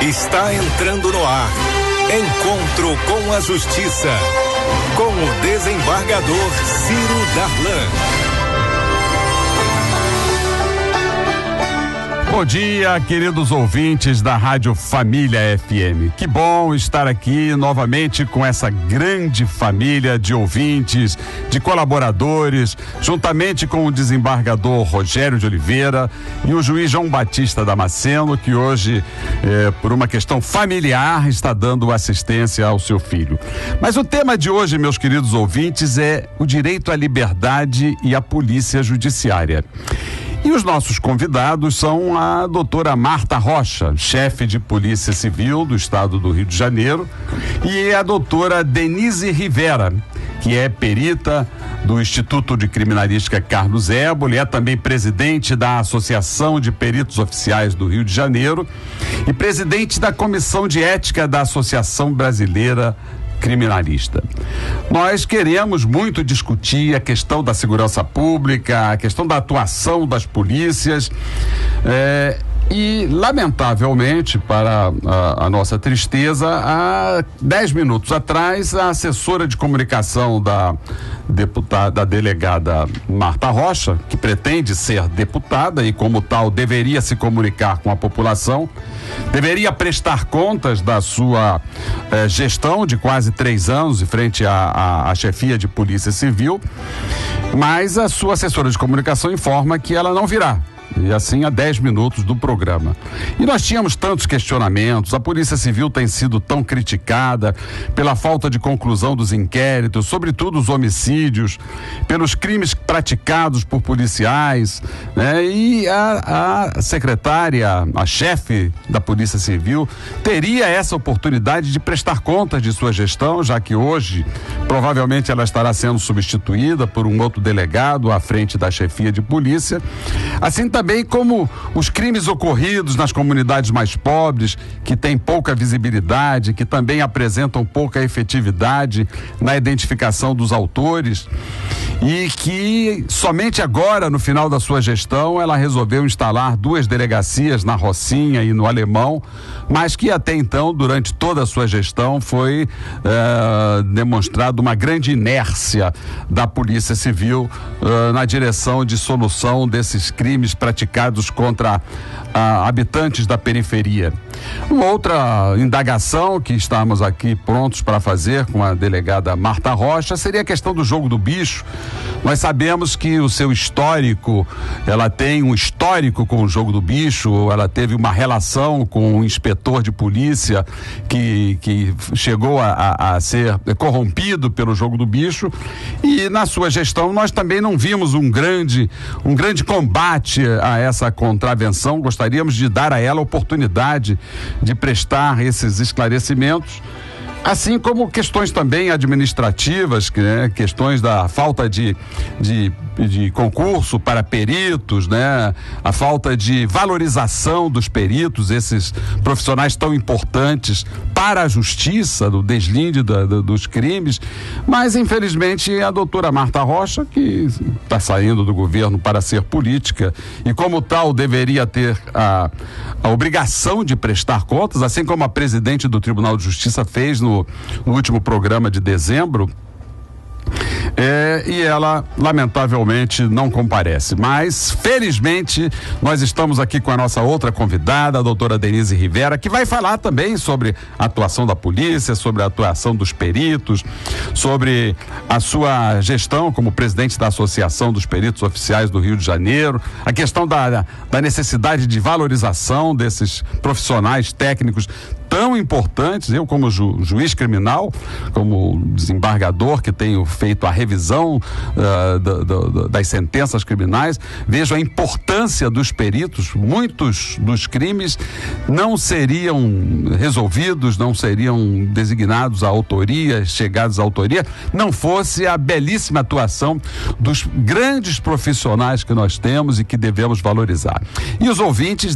Está entrando no ar. Encontro com a Justiça. Com o desembargador Ciro Darlan. Bom dia, queridos ouvintes da Rádio Família FM. Que bom estar aqui novamente com essa grande família de ouvintes, de colaboradores, juntamente com o desembargador Rogério de Oliveira e o juiz João Batista Damasceno, que hoje, por uma questão familiar, está dando assistência ao seu filho. Mas o tema de hoje, meus queridos ouvintes, é o direito à liberdade e à polícia judiciária. E os nossos convidados são a doutora Marta Rocha, chefe de Polícia Civil do Estado do Rio de Janeiro, e a doutora Denise Rivera, que é perita do Instituto de Criminalística Carlos Éboli, é também presidente da Associação de Peritos Oficiais do Rio de Janeiro e presidente da Comissão de Ética da Associação Brasileira Criminalista. Nós queremos muito discutir a questão da segurança pública, a questão da atuação das polícias, e, lamentavelmente, para a nossa tristeza, há 10 minutos atrás, a assessora de comunicação da delegada Marta Rocha, que pretende ser deputada e, como tal, deveria se comunicar com a população, deveria prestar contas da sua gestão de quase 3 anos em frente à chefia de Polícia Civil, mas a sua assessora de comunicação informa que ela não virá. E assim há 10 minutos do programa. E nós tínhamos tantos questionamentos, a Polícia Civil tem sido tão criticada pela falta de conclusão dos inquéritos, sobretudo os homicídios, pelos crimes praticados por policiais, né? E a secretária, a chefe da Polícia Civil, teria essa oportunidade de prestar contas de sua gestão, já que hoje, provavelmente ela estará sendo substituída por um outro delegado à frente da chefia de polícia, assim também como os crimes ocorridos nas comunidades mais pobres, que têm pouca visibilidade, que também apresentam pouca efetividade na identificação dos autores, e que somente agora, no final da sua gestão, ela resolveu instalar 2 delegacias na Rocinha e no Alemão, mas que até então, durante toda a sua gestão, foi demonstrado uma grande inércia da Polícia Civil na direção de solução desses crimes praticados contra habitantes da periferia. Uma outra indagação que estamos aqui prontos para fazer com a delegada Marta Rocha seria a questão do jogo do bicho. Nós sabemos que o seu histórico, ela tem um histórico com o jogo do bicho, ela teve uma relação com um inspetor de polícia que chegou a ser corrompido pelo jogo do bicho, e na sua gestão nós também não vimos um grande combate a essa contravenção. Gostaríamos de dar a ela a oportunidade de prestar esses esclarecimentos, assim como questões também administrativas, questões da falta de concurso para peritos, né? A falta de valorização dos peritos, esses profissionais tão importantes para a justiça, do deslinde dos crimes. Mas, infelizmente, a doutora Marta Rocha, que está saindo do governo para ser política e, como tal, deveria ter a obrigação de prestar contas, assim como a presidente do Tribunal de Justiça fez no último programa de dezembro, e ela lamentavelmente não comparece, mas felizmente nós estamos aqui com a nossa outra convidada, a doutora Denise Rivera, que vai falar também sobre a atuação da polícia, sobre a atuação dos peritos, sobre a sua gestão como presidente da Associação dos Peritos Oficiais do Rio de Janeiro, a questão da necessidade de valorização desses profissionais técnicos tão importantes. Eu, como juiz criminal, como desembargador que tenho feito a revisão das sentenças criminais, vejo a importância dos peritos. Muitos dos crimes não seriam resolvidos, não seriam designados à autoria, chegados à autoria, não fosse a belíssima atuação dos grandes profissionais que nós temos e que devemos valorizar. E os ouvintes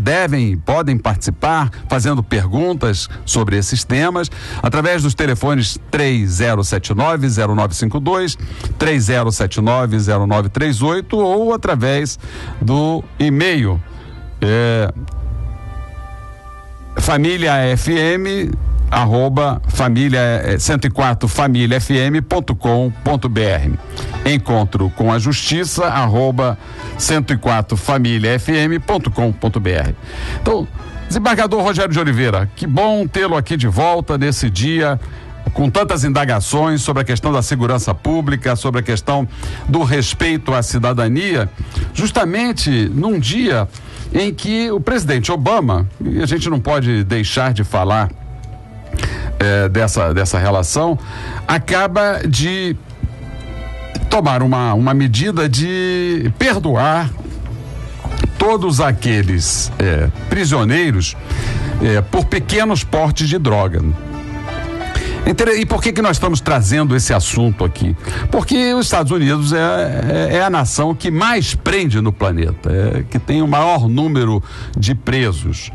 podem participar fazendo perguntas sobre esses temas através dos telefones 3079-0952, 3079-0938 ou através do e-mail Família FM @104familiafm.com.br. Encontro com a Justiça @104familiafm.com.br. Então, desembargador Rogério de Oliveira, que bom tê-lo aqui de volta nesse dia, com tantas indagações sobre a questão da segurança pública, sobre a questão do respeito à cidadania, justamente num dia em que o presidente Obama, e a gente não pode deixar de falar dessa relação, acaba de tomar uma medida de perdoar todos aqueles prisioneiros por pequenos portes de droga. E por que nós estamos trazendo esse assunto aqui? Porque os Estados Unidos é a nação que mais prende no planeta, que tem o maior número de presos.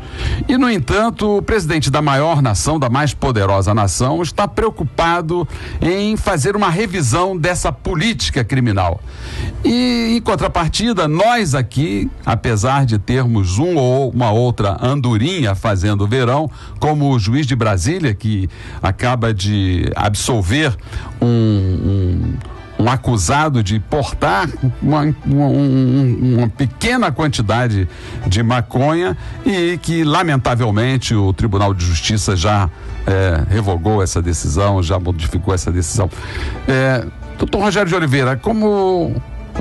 E, no entanto, o presidente da maior nação, da mais poderosa nação, está preocupado em fazer uma revisão dessa política criminal. E, em contrapartida, nós aqui, apesar de termos uma outra andorinha fazendo verão, como o juiz de Brasília, que acaba de absolver um acusado de portar uma pequena quantidade de maconha, e que, lamentavelmente, o Tribunal de Justiça já revogou essa decisão, já modificou essa decisão. Doutor Rogério de Oliveira, como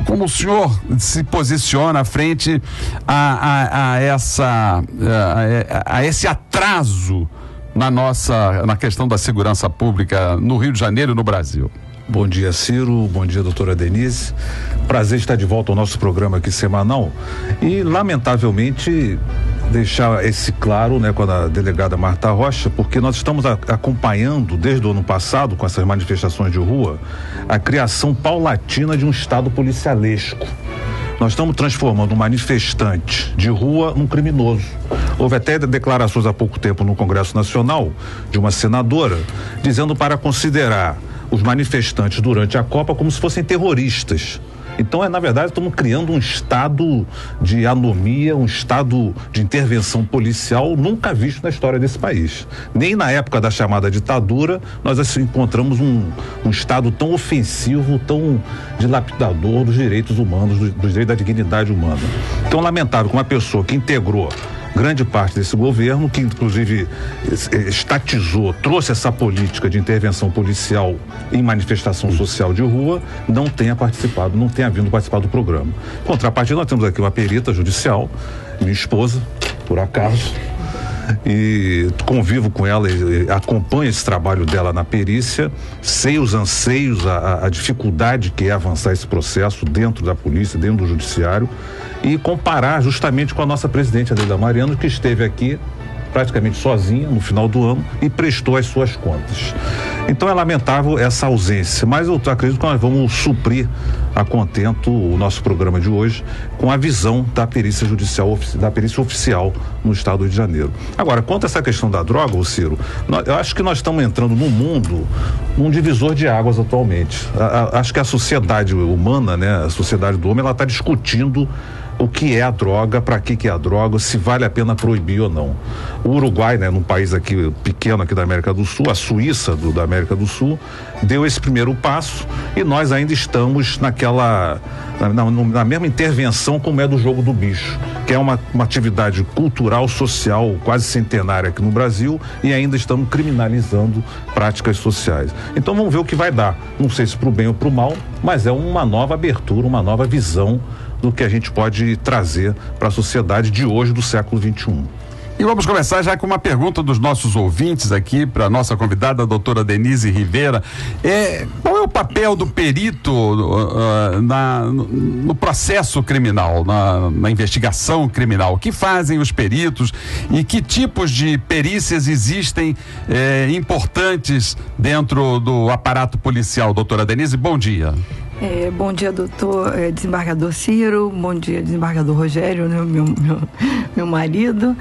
o senhor se posiciona frente a esse atraso na questão da segurança pública no Rio de Janeiro e no Brasil? Bom dia, Ciro. Bom dia, doutora Denise. Prazer estar de volta ao nosso programa aqui semanal e, lamentavelmente, deixar esse claro, com a delegada Marta Rocha, porque nós estamos acompanhando desde o ano passado, com essas manifestações de rua, a criação paulatina de um estado policialesco. Nós estamos transformando um manifestante de rua num criminoso. Houve até declarações há pouco tempo no Congresso Nacional de uma senadora dizendo para considerar os manifestantes durante a Copa como se fossem terroristas. Então, na verdade, estamos criando um estado de anomia, um estado de intervenção policial nunca visto na história desse país. Nem na época da chamada ditadura nós encontramos um estado tão ofensivo, tão dilapidador dos direitos humanos, dos direitos da dignidade humana. Então, lamentável que uma pessoa que integrou grande parte desse governo, que inclusive estatizou, trouxe essa política de intervenção policial em manifestação social de rua, não tenha vindo participar do programa. Em contrapartida, nós temos aqui uma perita judicial, minha esposa, por acaso, e convivo com ela e acompanho esse trabalho dela na perícia, sei os anseios, a dificuldade que é avançar esse processo dentro da polícia, dentro do judiciário, e comparar justamente com a nossa presidente Adélia Mariano, que esteve aqui praticamente sozinha no final do ano e prestou as suas contas. Então é lamentável essa ausência, mas eu acredito que nós vamos suprir a contento o nosso programa de hoje com a visão da perícia judicial, da perícia oficial no estado do Rio de Janeiro. Agora, quanto a essa questão da droga, Ciro, eu acho que nós estamos entrando no mundo num divisor de águas atualmente. Acho que a sociedade humana, a sociedade do homem, ela está discutindo o que é a droga, para que é a droga, se vale a pena proibir ou não. O Uruguai, num país aqui pequeno aqui da América do Sul, a Suíça da América do Sul, deu esse primeiro passo e nós ainda estamos na mesma intervenção como é do jogo do bicho, que é uma atividade cultural, social, quase centenária aqui no Brasil, e ainda estamos criminalizando práticas sociais. Então vamos ver o que vai dar. Não sei se para o bem ou para o mal, mas é uma nova abertura, uma nova visão do que a gente pode trazer para a sociedade de hoje, do século XXI. E vamos começar já com uma pergunta dos nossos ouvintes aqui para a nossa convidada, a doutora Denise Rivera. Qual é o papel do perito no processo criminal, na investigação criminal? O que fazem os peritos e que tipos de perícias existem importantes dentro do aparato policial? Doutora Denise, bom dia. Bom dia, doutor desembargador Ciro, bom dia, desembargador Rogério, meu marido.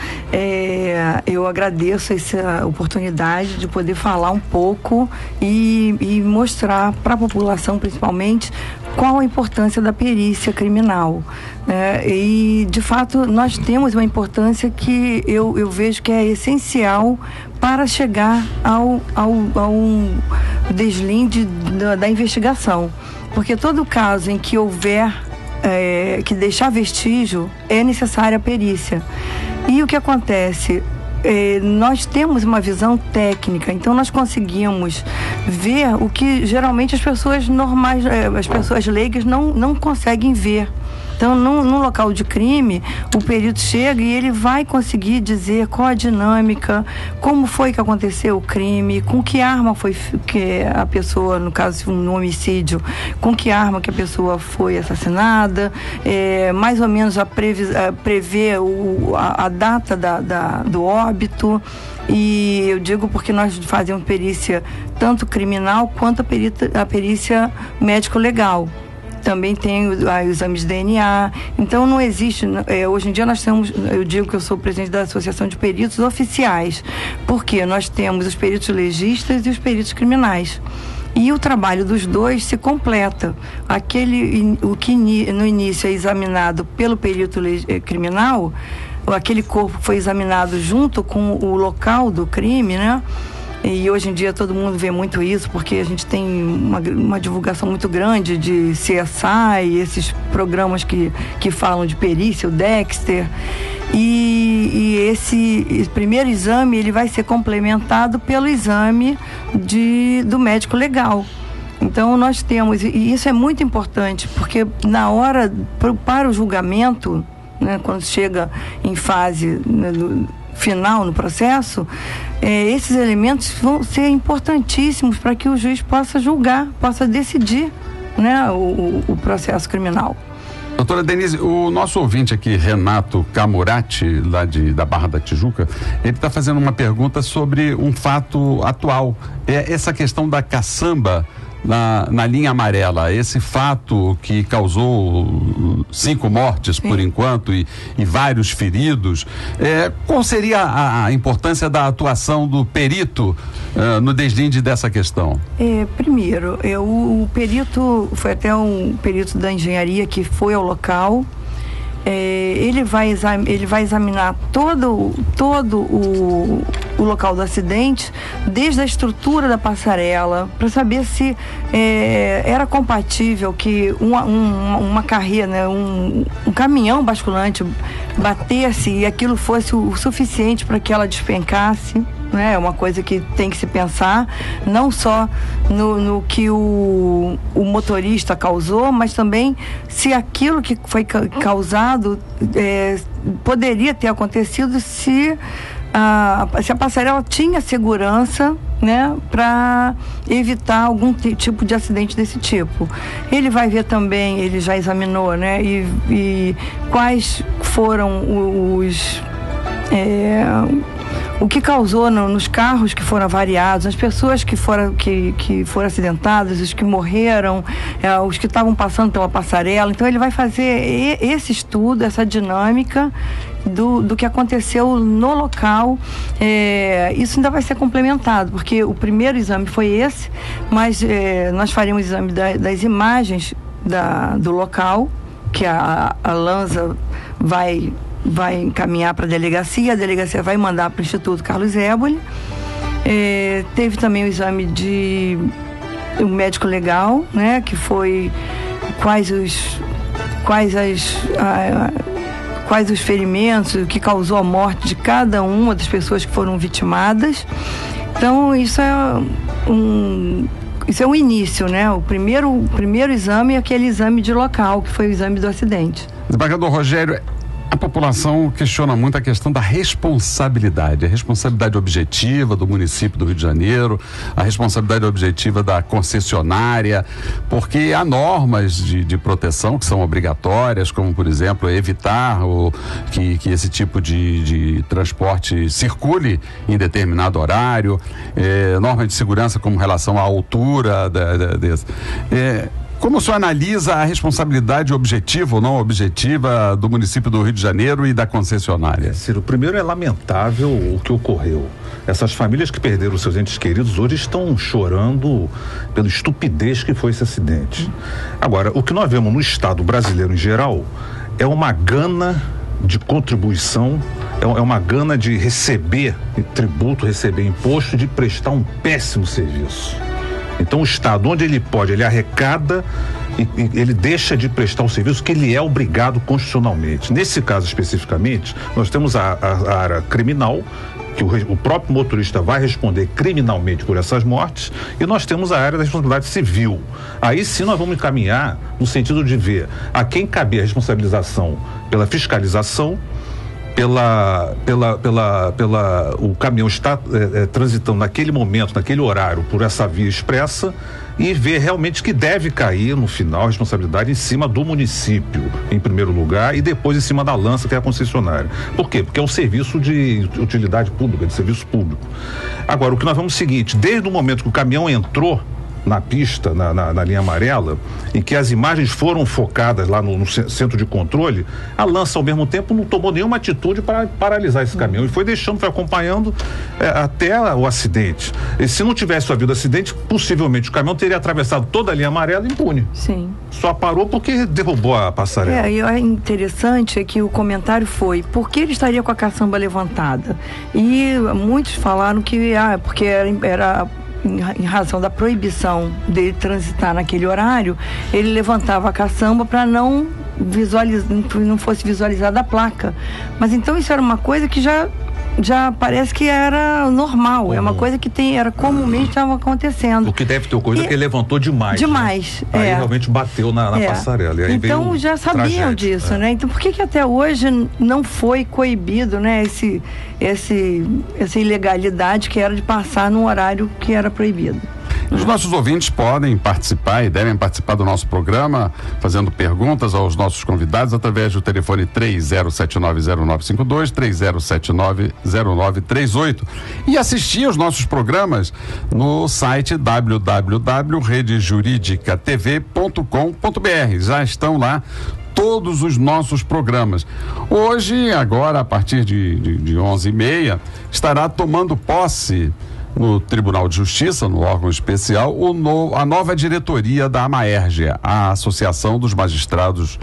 Eu agradeço essa oportunidade de poder falar um pouco e mostrar para a população, principalmente, qual a importância da perícia criminal. E, de fato, nós temos uma importância que eu vejo que é essencial para chegar ao deslinde da investigação. Porque todo caso em que houver que deixar vestígio, é necessária a perícia. E o que acontece? Nós temos uma visão técnica, então nós conseguimos ver o que geralmente as pessoas normais, as pessoas leigas não conseguem ver. Então, num local de crime, o perito chega e ele vai conseguir dizer qual a dinâmica, como foi que aconteceu o crime, com que arma foi que a pessoa, no caso um homicídio, com que arma que a pessoa foi assassinada, mais ou menos prever a data do óbito. E eu digo porque nós fazemos perícia tanto criminal quanto a perícia médico-legal. Também tem os exames de DNA. Então não existe, hoje em dia nós temos, eu digo que eu sou presidente da Associação de Peritos Oficiais, porque nós temos os peritos legistas e os peritos criminais. E o trabalho dos dois se completa. O que no início é examinado pelo perito criminal, aquele corpo foi examinado junto com o local do crime, né? E hoje em dia todo mundo vê muito isso, porque a gente tem uma divulgação muito grande de CSI, esses programas que falam de perícia, o Dexter. E esse primeiro exame ele vai ser complementado pelo exame do médico legal. Então nós temos, e isso é muito importante, porque na hora, para o julgamento, né, quando chega em fase final no processo, esses elementos vão ser importantíssimos para que o juiz possa julgar, possa decidir, né, o processo criminal. Doutora Denise, o nosso ouvinte aqui, Renato Camurati, lá da Barra da Tijuca, ele está fazendo uma pergunta sobre um fato atual. É essa questão da caçamba na linha amarela, esse fato que causou 5 mortes por enquanto e vários feridos, qual seria a importância da atuação do perito no deslinde dessa questão? Primeiro, o perito, foi até um perito da engenharia que foi ao local. Ele vai examinar todo o local do acidente, desde a estrutura da passarela, para saber se era compatível que uma carreta, né, um caminhão basculante batesse e aquilo fosse o suficiente para que ela despencasse. É uma coisa que tem que se pensar, não só no que o motorista causou, mas também se aquilo que foi causado poderia ter acontecido se a passarela tinha segurança, né, para evitar algum tipo de acidente desse tipo. Ele vai ver também, ele já examinou, né, e quais foram o que causou nos carros que foram avariados, as pessoas que foram acidentadas, os que morreram, os que estavam passando pela passarela. Então ele vai fazer esse estudo, essa dinâmica do que aconteceu no local. Isso ainda vai ser complementado, porque o primeiro exame foi esse, mas nós faremos o exame das imagens do local, que a Lanza vai encaminhar para a delegacia vai mandar para o Instituto Carlos Éboli. Teve também o exame de um médico legal, né, que foi quais os ferimentos, o que causou a morte de cada uma das pessoas que foram vitimadas. Então isso é o início, né? O primeiro exame é aquele exame de local, que foi o exame do acidente. Desembargador Rogério, a população questiona muito a questão da responsabilidade, a responsabilidade objetiva do município do Rio de Janeiro, a responsabilidade objetiva da concessionária, porque há normas de proteção que são obrigatórias, como, por exemplo, evitar que esse tipo de transporte circule em determinado horário, normas de segurança como relação à altura desse. Como o senhor analisa a responsabilidade objetiva ou não objetiva do município do Rio de Janeiro e da concessionária? Ciro, primeiro é lamentável o que ocorreu. Essas famílias que perderam seus entes queridos hoje estão chorando pela estupidez que foi esse acidente. Agora, o que nós vemos no Estado brasileiro em geral é uma gana de contribuição, é uma gana de receber tributo, receber imposto, de prestar um péssimo serviço. Então o Estado, onde ele pode, ele arrecada e ele deixa de prestar o serviço que ele é obrigado constitucionalmente. Nesse caso especificamente, nós temos a área criminal, que o próprio motorista vai responder criminalmente por essas mortes, e nós temos a área da responsabilidade civil. Aí sim nós vamos encaminhar no sentido de ver a quem cabe a responsabilização pela fiscalização, o caminhão está transitando naquele momento, naquele horário, por essa via expressa, e ver realmente que deve cair no final a responsabilidade em cima do município, em primeiro lugar, e depois em cima da lança, que é a concessionária. Por quê? Porque é um serviço de utilidade pública, de serviço público. Agora, o que nós vamos é o seguinte: desde o momento que o caminhão entrou na pista, na linha amarela, em que as imagens foram focadas lá no centro de controle, a lança ao mesmo tempo não tomou nenhuma atitude para paralisar esse caminhão, e foi acompanhando até o acidente. E se não tivesse havido acidente, possivelmente o caminhão teria atravessado toda a linha amarela impune. Sim. Só parou porque derrubou a passarela. E é interessante é que o comentário foi: por que ele estaria com a caçamba levantada? E muitos falaram que porque era em razão da proibição dele transitar naquele horário, ele levantava a caçamba para não fosse visualizada a placa. Mas então isso era uma coisa que já parece que era normal, é uma coisa que era comumente estava acontecendo. O que deve ter ocorrido é que ele levantou demais. Demais, né? Aí realmente bateu na passarela. E aí então já sabiam disso, né? Então por que até hoje não foi coibido, né, essa ilegalidade que era de passar num horário que era proibido? Os nossos ouvintes podem participar e devem participar do nosso programa, fazendo perguntas aos nossos convidados através do telefone 30790952, 30790938, e assistir aos nossos programas no site www.redejuridicatv.com.br. Já estão lá todos os nossos programas. Hoje, agora, a partir de 11h30, estará tomando posse no Tribunal de Justiça, no órgão especial, a nova diretoria da AMAERJ, a Associação dos Magistrados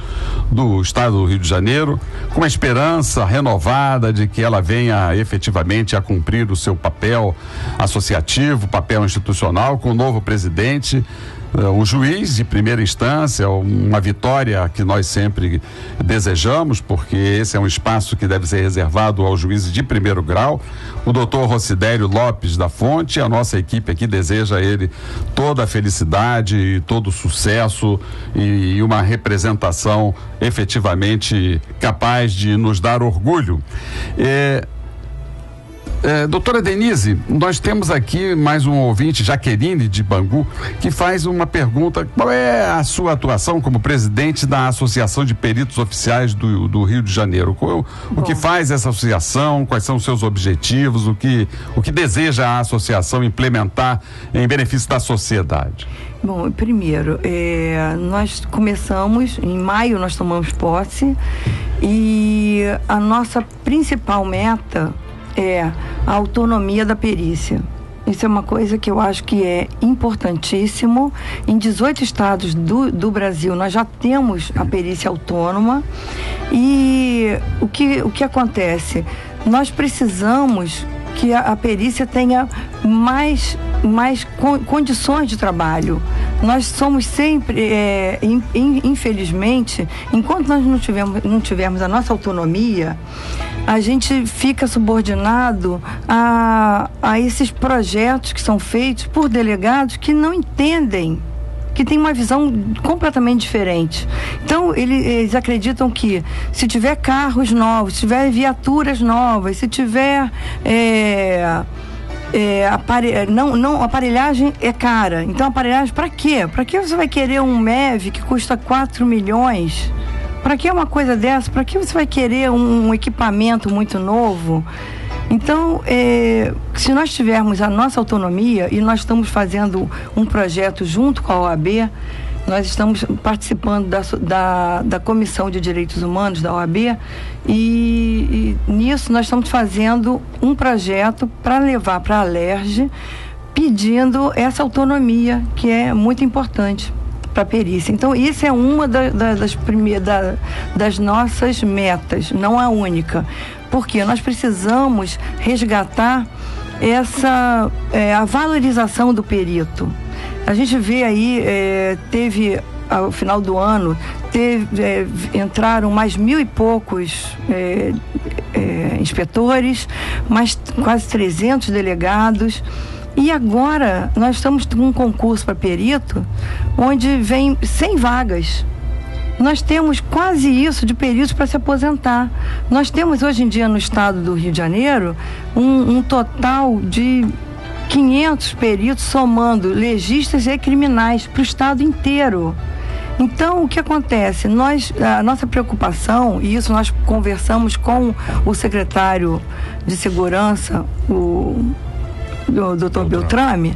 do Estado do Rio de Janeiro, com a esperança renovada de que ela venha efetivamente a cumprir o seu papel associativo, papel institucional, com o novo presidente, o juiz de primeira instância, uma vitória que nós sempre desejamos, porque esse é um espaço que deve ser reservado aos juízes de primeiro grau. O doutor Rocidério Lopes da Fonte, a nossa equipe aqui deseja a ele toda a felicidade e todo o sucesso e uma representação efetivamente capaz de nos dar orgulho. Doutora Denise, nós temos aqui mais um ouvinte, Jaqueline de Bangu, que faz uma pergunta: qual é a sua atuação como presidente da Associação de Peritos Oficiais do Rio de Janeiro? O que faz essa associação? Quais são os seus objetivos? O que deseja a associação implementar em benefício da sociedade? Bom, primeiro, nós começamos, em maio nós tomamos posse, e a nossa principal meta é a autonomia da perícia. Isso é uma coisa que eu acho que é importantíssimo. Em 18 estados do Brasil nós já temos a perícia autônoma, e o que acontece? Nós precisamos que a perícia tenha mais condições de trabalho. Nós somos sempre, infelizmente, enquanto nós não tivermos a nossa autonomia, a gente fica subordinado a esses projetos que são feitos por delegados que não entendem, que têm uma visão completamente diferente. Então, eles acreditam que se tiver carros novos, se tiver viaturas novas, se tiver aparelhagem é cara. Então, aparelhagem para quê? Para que você vai querer um MEV que custa 4 milhões? Para que uma coisa dessa? Para que você vai querer um equipamento muito novo? Então, se nós tivermos a nossa autonomia, e nós estamos fazendo um projeto junto com a OAB, nós estamos participando da Comissão de Direitos Humanos da OAB e nisso nós estamos fazendo um projeto para levar para a Alerj, pedindo essa autonomia que é muito importante para a perícia. Então, isso é uma das nossas metas, não a única, porque nós precisamos resgatar a valorização do perito. A gente vê aí, teve ao final do ano, entraram mais 1.000 e poucos inspetores, mais quase 300 delegados. E agora nós estamos com um concurso para perito, onde vem 100 vagas. Nós temos quase isso de peritos para se aposentar. Nós temos hoje em dia no estado do Rio de Janeiro um total de 500 peritos, somando legistas e criminais para o estado inteiro. Então, o que acontece? A nossa preocupação, e isso nós conversamos com o secretário de Segurança, o Dr. Beltrame,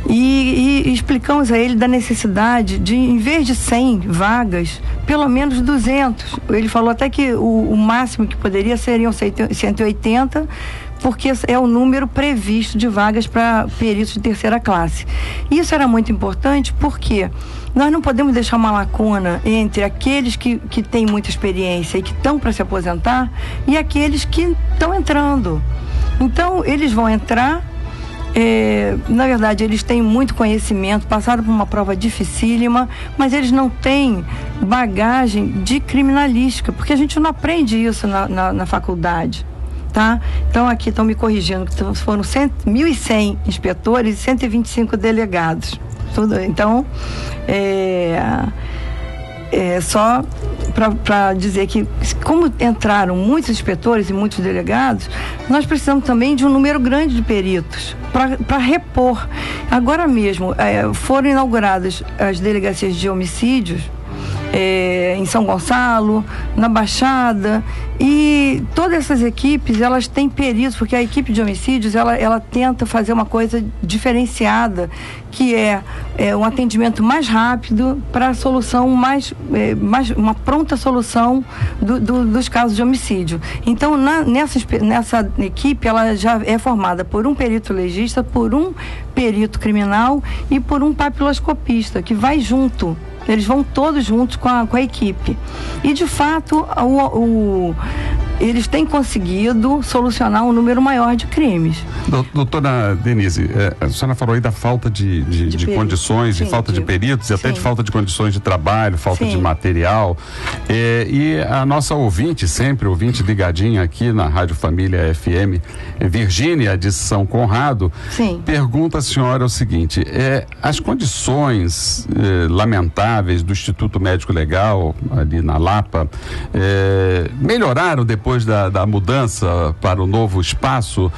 e explicamos a ele da necessidade de, em vez de 100 vagas, pelo menos 200. Ele falou até que o máximo que poderia seriam 180, porque é o número previsto de vagas para peritos de terceira classe. Isso era muito importante porque nós não podemos deixar uma lacuna entre aqueles que têm muita experiência e que estão para se aposentar e aqueles que estão entrando. Então, eles vão entrar. Na verdade, eles têm muito conhecimento, passaram por uma prova dificílima, mas eles não têm bagagem de criminalística, porque a gente não aprende isso na faculdade, tá? Então, aqui estão me corrigindo que foram 1.100 inspetores e 125 delegados. Então, só para dizer que, como entraram muitos inspetores e muitos delegados, nós precisamos também de um número grande de peritos para repor. Agora mesmo foram inauguradas as delegacias de homicídios em São Gonçalo, na Baixada, e todas essas equipes, elas têm peritos, porque a equipe de homicídios, ela tenta fazer uma coisa diferenciada, que é um atendimento mais rápido para a solução uma pronta solução dos casos de homicídio. Então, nessa equipe, ela já é formada por um perito legista, por um perito criminal e por um papiloscopista, que vai junto. Eles vão todos juntos com a equipe. E, de fato, eles têm conseguido solucionar um número maior de crimes. Doutora Denise, a senhora falou aí da falta de condições, sim, de falta de peritos, e até de falta de condições de trabalho, falta de material. E a nossa ouvinte, sempre ouvinte ligadinha aqui na Rádio Família FM, Virgínia, de São Conrado, pergunta à senhora o seguinte: as condições lamentáveis do Instituto Médico Legal, ali na Lapa, melhoraram depois da mudança para o novo espaço?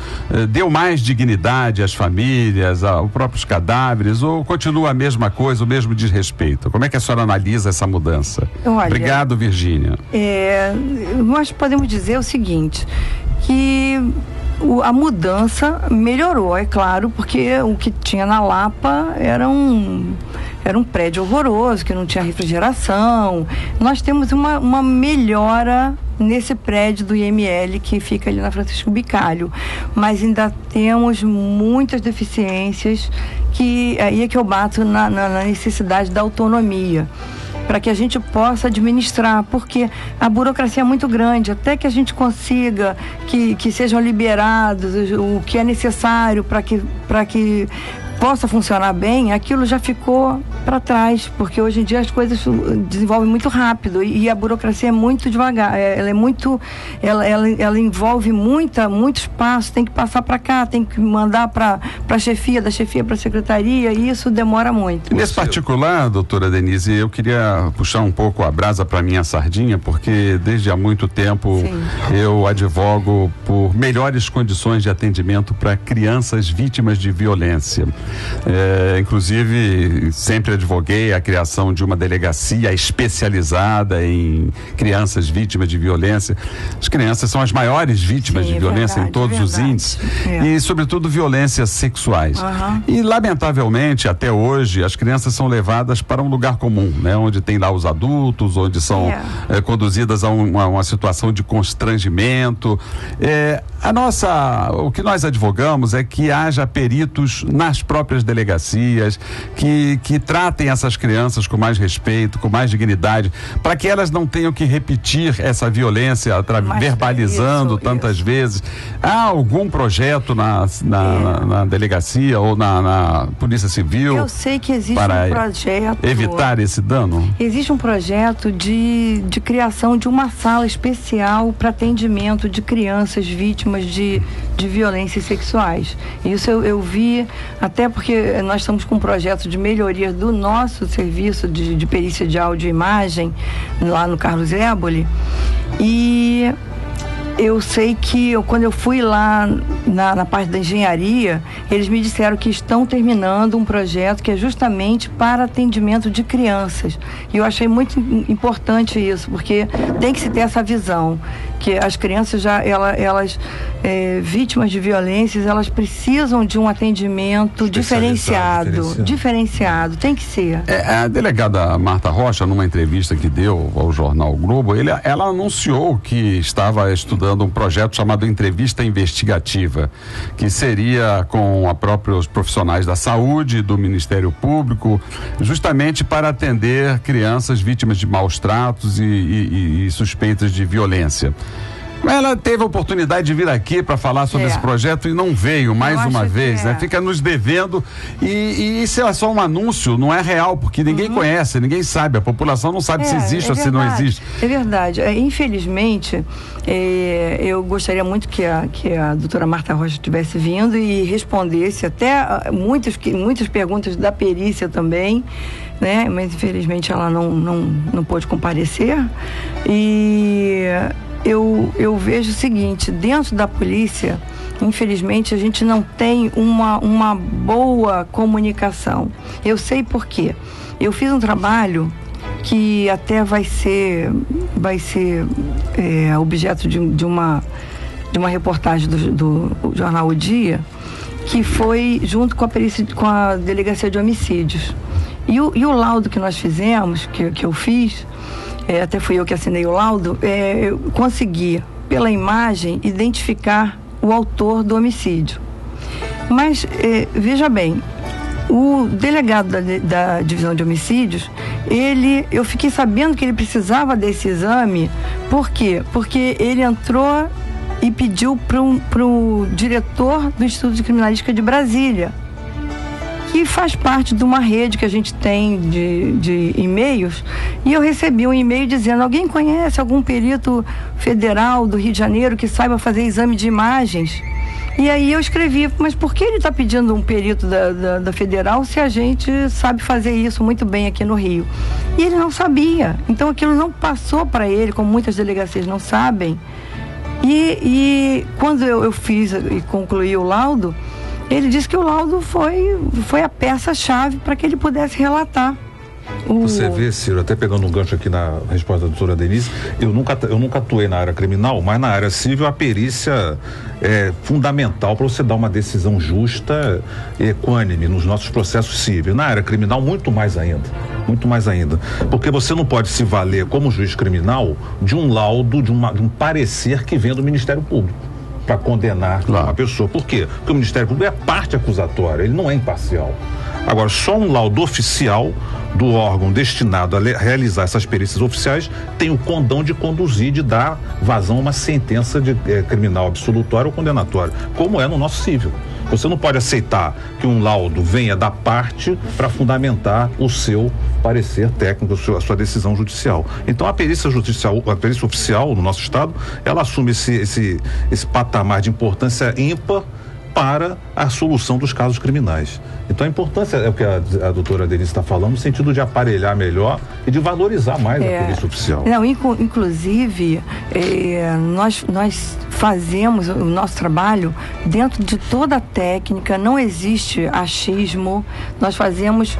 Deu mais dignidade às famílias, aos próprios cadáveres, ou continua a mesma coisa, o mesmo desrespeito? Como é que a senhora analisa essa mudança? Olha, obrigado, Virgínia. Nós podemos dizer o seguinte, que a mudança melhorou, é claro, porque o que tinha na Lapa era um prédio horroroso, que não tinha refrigeração. Nós temos uma melhora nesse prédio do IML que fica ali na Francisco Bicalho, mas ainda temos muitas deficiências, que aí é que eu bato na necessidade da autonomia, para que a gente possa administrar, porque a burocracia é muito grande, até que a gente consiga que sejam liberados o que é necessário para que possa funcionar bem, aquilo já ficou para trás, porque hoje em dia as coisas desenvolvem muito rápido e a burocracia é muito devagar, ela envolve muito espaço, tem que passar para cá, tem que mandar para a chefia, da chefia para a secretaria, e isso demora muito. Nesse particular, doutora Denise, eu queria puxar um pouco a brasa para minha sardinha, porque desde há muito tempo eu advogo por melhores condições de atendimento para crianças vítimas de violência. Inclusive, sempre sempre advoguei a criação de uma delegacia especializada em crianças vítimas de violência. As crianças são as maiores vítimas de violência, verdade, em todos os índices, e sobretudo violências sexuais. E lamentavelmente até hoje as crianças são levadas para um lugar comum, né? Onde tem lá os adultos, onde são conduzidas a uma situação de constrangimento. O que nós advogamos é que haja peritos nas próprias delegacias que tratem essas crianças com mais respeito, com mais dignidade, para que elas não tenham que repetir essa violência verbalizando tantas vezes. Há algum projeto na delegacia ou na Polícia Civil? Eu sei que existe um projeto evitar esse dano? Existe um projeto de criação de uma sala especial para atendimento de crianças vítimas de violências sexuais. Isso eu vi, até porque nós estamos com um projeto de melhoria do nosso serviço de perícia de áudio e imagem lá no Carlos Éboli, e eu sei que quando eu fui lá na parte da engenharia, eles me disseram que estão terminando um projeto que é justamente para atendimento de crianças. E eu achei muito importante isso, porque tem que se ter essa visão, que as crianças elas vítimas de violências, elas precisam de um atendimento diferenciado, tem que ser. A delegada Marta Rocha, numa entrevista que deu ao jornal Globo, ela anunciou que estava estudando um projeto chamado Entrevista Investigativa, que seria com os profissionais da saúde, do Ministério Público, justamente para atender crianças vítimas de maus tratos e suspeitas de violência. Ela teve a oportunidade de vir aqui para falar sobre esse projeto e não veio mais uma vez, né? Fica nos devendo, e isso é só um anúncio, não é real, porque ninguém conhece, ninguém sabe, a população não sabe se existe ou se não existe. É verdade. Infelizmente, eu gostaria muito que a doutora Marta Rocha tivesse vindo e respondesse até muitas perguntas da perícia também, né? Mas infelizmente ela não pôde comparecer. E eu vejo o seguinte: dentro da polícia, infelizmente, a gente não tem uma boa comunicação. Eu sei por quê. Eu fiz um trabalho que até vai ser objeto de uma reportagem do jornal O Dia, que foi junto com a perícia, com a Delegacia de Homicídios. E o laudo que nós fizemos, que eu fiz, até fui eu que assinei o laudo, eu consegui, pela imagem, identificar o autor do homicídio. Mas, veja bem, o delegado da divisão de homicídios, eu fiquei sabendo que ele precisava desse exame. Por quê? Porque ele entrou e pediu para o diretor do Instituto de Criminalística de Brasília, que faz parte de uma rede que a gente tem de e-mails, e eu recebi um e-mail dizendo: alguém conhece algum perito federal do Rio de Janeiro que saiba fazer exame de imagens? E aí eu escrevi: mas por que ele está pedindo um perito da federal se a gente sabe fazer isso muito bem aqui no Rio? E ele não sabia, então aquilo não passou para ele, como muitas delegacias não sabem. E quando eu fiz e concluí o laudo, ele disse que o laudo foi a peça-chave para que ele pudesse relatar. Você vê, Ciro, até pegando um gancho aqui na resposta da doutora Denise, eu nunca atuei na área criminal, mas na área civil a perícia é fundamental para você dar uma decisão justa e equânime nos nossos processos cíveis. Na área criminal, muito mais ainda, porque você não pode se valer como juiz criminal de um laudo, de um parecer que vem do Ministério Público para condenar uma pessoa. Por quê? Porque o Ministério Público é parte acusatória, ele não é imparcial. Agora, só um laudo oficial do órgão destinado a realizar essas perícias oficiais tem o condão de conduzir, de dar vazão a uma sentença criminal absolutória ou condenatória, como é no nosso civil. Você não pode aceitar que um laudo venha da parte para fundamentar o seu parecer técnico, a sua decisão judicial. Então a perícia judicial, a perícia oficial no nosso estado, ela assume esse patamar de importância ímpar para a solução dos casos criminais. Então a importância é o que a doutora Denise está falando, no sentido de aparelhar melhor e de valorizar mais a polícia oficial. Não, inclusive, nós fazemos o nosso trabalho dentro de toda a técnica, não existe achismo, nós fazemos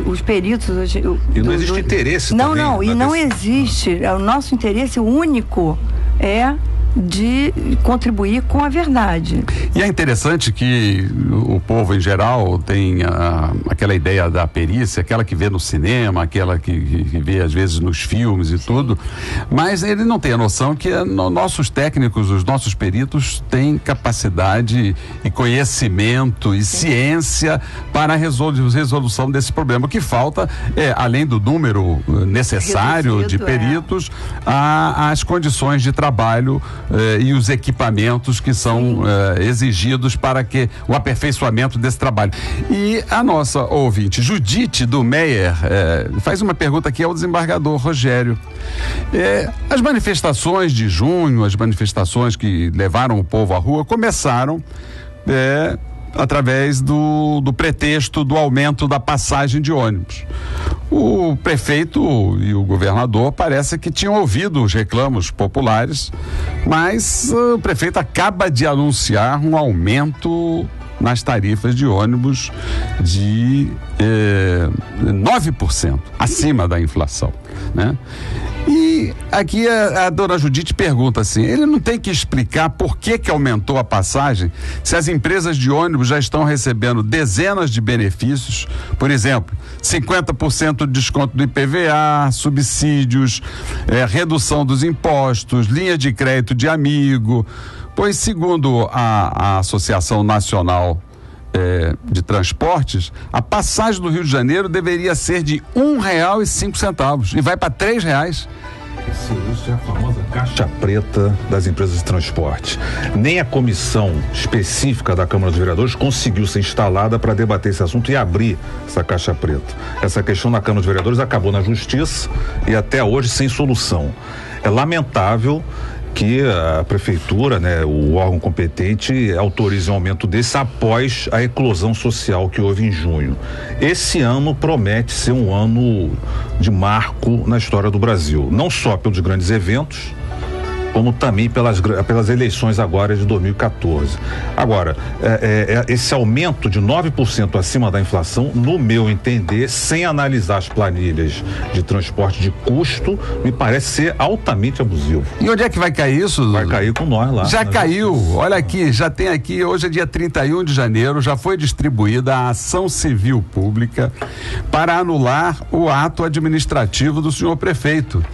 os peritos... E não existe interesse também. Não, e não existe. O nosso interesse único é de contribuir com a verdade. E é interessante que o povo em geral tem aquela ideia da perícia, aquela que vê no cinema, aquela que vê às vezes nos filmes e tudo, mas ele não tem a noção que nossos técnicos, os nossos peritos têm capacidade e conhecimento e ciência para a resolução desse problema. O que falta é, além do número necessário de peritos, as condições de trabalho e os equipamentos que são exigidos para que o aperfeiçoamento desse trabalho. E a nossa ouvinte, Judite do Meier, faz uma pergunta aqui ao desembargador Rogério. As manifestações de junho, as manifestações que levaram o povo à rua, começaram através do pretexto do aumento da passagem de ônibus. O prefeito e o governador parece que tinham ouvido os reclamos populares, mas o prefeito acaba de anunciar um aumento nas tarifas de ônibus de 9%, acima da inflação, né? E aqui a dona Judite pergunta assim, ele não tem que explicar por que aumentou a passagem se as empresas de ônibus já estão recebendo dezenas de benefícios, por exemplo, 50% de desconto do IPVA, subsídios, redução dos impostos, linha de crédito de amigo, pois segundo a Associação Nacional de Transportes, a passagem do Rio de Janeiro deveria ser de R$1,05 e vai para R$3. Isso é a famosa caixa preta das empresas de transporte. Nem a comissão específica da Câmara dos Vereadores conseguiu ser instalada para debater esse assunto e abrir essa caixa preta. Essa questão na Câmara dos Vereadores acabou na Justiça e até hoje sem solução. É lamentável que a prefeitura, o órgão competente, autorize um aumento desse após a eclosão social que houve em junho. Esse ano promete ser um ano de marco na história do Brasil, não só pelos grandes eventos, como também pelas eleições agora de 2014. Agora, esse aumento de 9% acima da inflação, no meu entender, sem analisar as planilhas de transporte de custo, me parece ser altamente abusivo. E onde é que vai cair isso? Vai cair com nós lá. Já caiu, olha aqui, já tem aqui, hoje é dia 31 de janeiro, já foi distribuída a ação civil pública para anular o ato administrativo do senhor prefeito.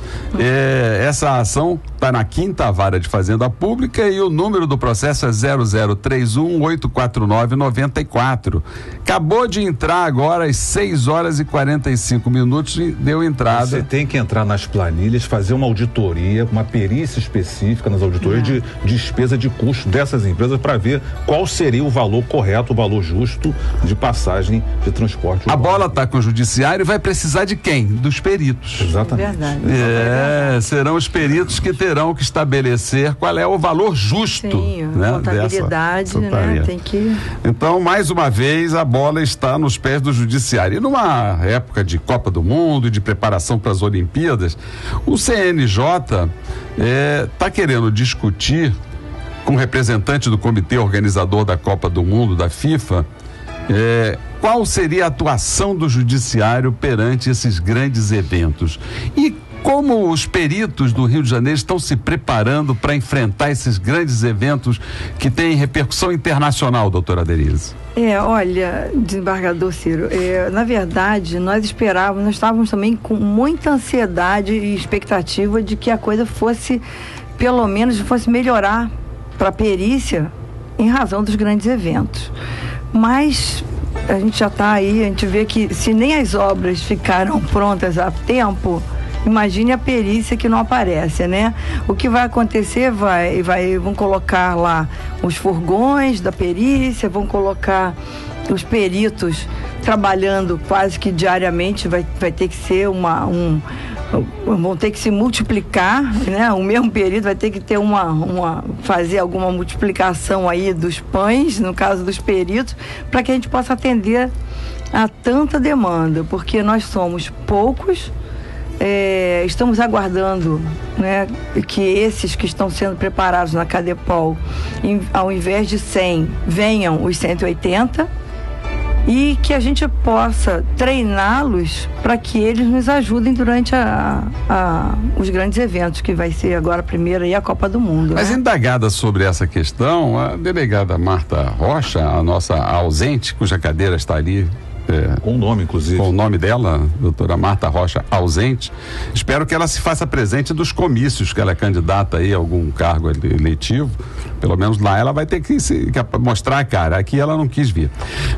Essa ação está na 5ª Vara de Fazenda Pública e o número do processo é 003184994. Acabou de entrar agora às 6h45 e deu entrada. Você tem que entrar nas planilhas, fazer uma auditoria, uma perícia específica nas auditorias de despesa de custo dessas empresas para ver qual seria o valor correto, o valor justo de passagem de transporte urbano. A bola está com o judiciário e vai precisar de quem? Dos peritos. Exatamente. Verdade. Serão os peritos que terão que estabelecer qual é o valor justo. Sim, contabilidade, tem que... Então, mais uma vez, a bola está nos pés do judiciário. E numa época de Copa do Mundo e de preparação para as Olimpíadas, o CNJ está querendo discutir com o representante do comitê organizador da Copa do Mundo, da FIFA, qual seria a atuação do judiciário perante esses grandes eventos. E como os peritos do Rio de Janeiro estão se preparando para enfrentar esses grandes eventos que têm repercussão internacional, doutora Denise? Olha, desembargador Ciro, na verdade, nós estávamos também com muita ansiedade e expectativa de que a coisa fosse, pelo menos, fosse melhorar para a perícia em razão dos grandes eventos. Mas a gente já está aí, a gente vê que se nem as obras ficaram prontas a tempo, imagine a perícia que não aparece, né? O que vai acontecer, vão colocar lá os furgões da perícia, vão colocar os peritos trabalhando quase que diariamente, vai ter que ser vão ter que se multiplicar, né? O mesmo período vai ter que ter fazer alguma multiplicação aí dos pães, no caso dos peritos, para que a gente possa atender a tanta demanda, porque nós somos poucos. Estamos aguardando, né, que esses que estão sendo preparados na Cadepol, ao invés de 100, venham os 180 e que a gente possa treiná-los para que eles nos ajudem durante os grandes eventos, que vai ser agora a primeira e a Copa do Mundo. Mas, né? Indagada sobre essa questão, a delegada Marta Rocha, a nossa ausente, cuja cadeira está ali, com o nome, inclusive. Com o nome dela, doutora Marta Rocha, ausente. Espero que ela se faça presente dos comícios, que ela é candidata aí a algum cargo eletivo. Pelo menos lá ela vai ter que mostrar a cara. Aqui ela não quis vir.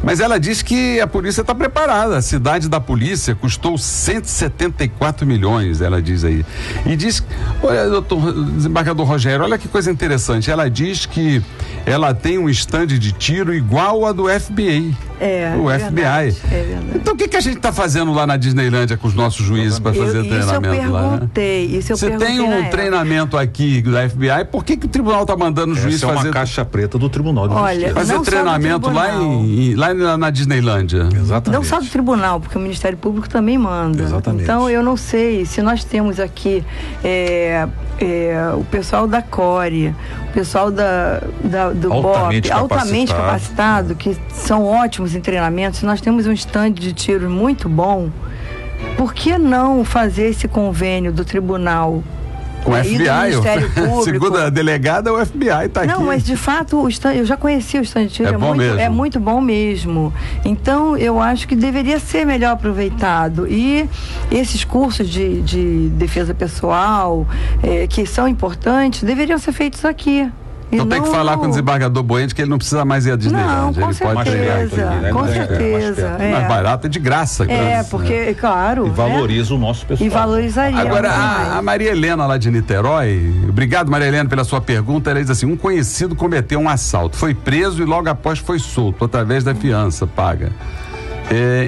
Mas ela diz que a polícia está preparada. A cidade da polícia custou 174 milhões, ela diz aí. E diz, olha, doutor desembargador Rogério, olha que coisa interessante. Ela diz que ela tem um estande de tiro igual a do FBI. O FBI. Verdade. Então o que a gente está fazendo lá na Disneylândia com os nossos juízes para fazer treinamento lá? Você tem um treinamento aqui da FBI, por que o tribunal está mandando o juiz fazer? É uma caixa preta do Tribunal de Justiça. Fazer treinamento lá na Disneylândia. Exatamente. Não só do tribunal, porque o Ministério Público também manda. Exatamente. Então eu não sei se nós temos aqui o pessoal da CORE, o pessoal do BOP, altamente capacitado, que são ótimos em treinamentos. Se nós temos um estande de tiro muito bom, por que não fazer esse convênio do tribunal com o FBI? Do Ministério Público? Segundo a delegada, o FBI está aqui. Não, mas de fato eu já conheci o estande de tiro, é muito bom mesmo. Então eu acho que deveria ser melhor aproveitado, e esses cursos de defesa pessoal, que são importantes, deveriam ser feitos aqui. Então tem que falar com o desembargador Boente que ele não precisa mais ir à Disneylândia. Não, com certeza, com certeza. Mais barato, é de graça. Porque, claro. E valoriza o nosso pessoal. E valorizaria. Agora, a Maria Helena lá de Niterói, obrigado Maria Helena pela sua pergunta, ela diz assim, um conhecido cometeu um assalto, foi preso e logo após foi solto, através da fiança paga.